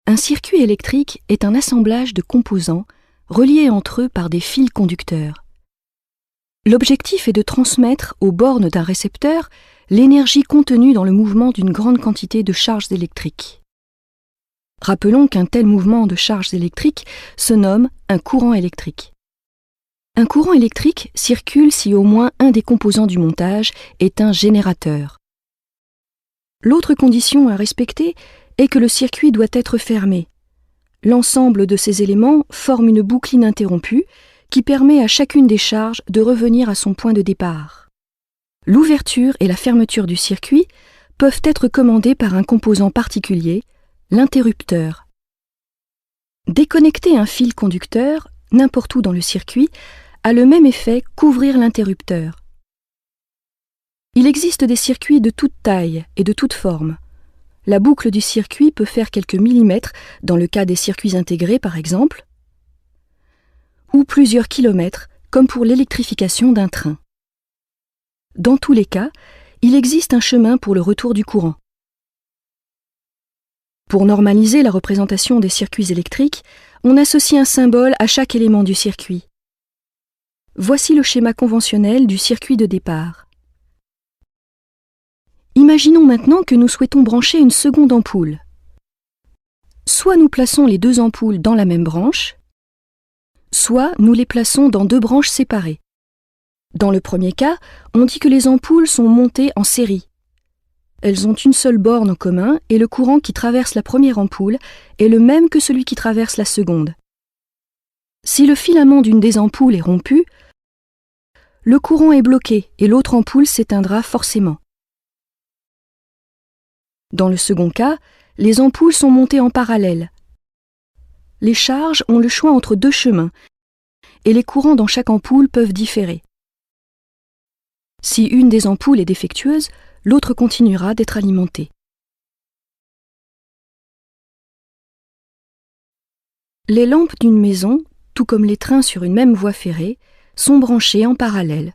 Un circuit électrique est un assemblage de composants reliés entre eux par des fils conducteurs. L'objectif est de transmettre aux bornes d'un récepteur l'énergie contenue dans le mouvement d'une grande quantité de charges électriques. Rappelons qu'un tel mouvement de charges électriques se nomme un courant électrique. Un courant électrique circule si au moins un des composants du montage est un générateur. L'autre condition à respecter est que le circuit doit être fermé. L'ensemble de ces éléments forme une boucle ininterrompue qui permet à chacune des charges de revenir à son point de départ. L'ouverture et la fermeture du circuit peuvent être commandées par un composant particulier, l'interrupteur. Déconnecter un fil conducteur, n'importe où dans le circuit, a le même effet qu'ouvrir l'interrupteur. Il existe des circuits de toute taille et de toute forme. La boucle du circuit peut faire quelques millimètres, dans le cas des circuits intégrés par exemple, ou plusieurs kilomètres, comme pour l'électrification d'un train. Dans tous les cas, il existe un chemin pour le retour du courant. Pour normaliser la représentation des circuits électriques, on associe un symbole à chaque élément du circuit. Voici le schéma conventionnel du circuit de départ. Imaginons maintenant que nous souhaitons brancher une seconde ampoule. Soit nous plaçons les deux ampoules dans la même branche, soit nous les plaçons dans deux branches séparées. Dans le premier cas, on dit que les ampoules sont montées en série. Elles ont une seule borne en commun et le courant qui traverse la première ampoule est le même que celui qui traverse la seconde. Si le filament d'une des ampoules est rompu, le courant est bloqué et l'autre ampoule s'éteindra forcément. Dans le second cas, les ampoules sont montées en parallèle. Les charges ont le choix entre deux chemins et les courants dans chaque ampoule peuvent différer. Si une des ampoules est défectueuse, l'autre continuera d'être alimentée. Les lampes d'une maison, tout comme les trains sur une même voie ferrée, sont branchées en parallèle.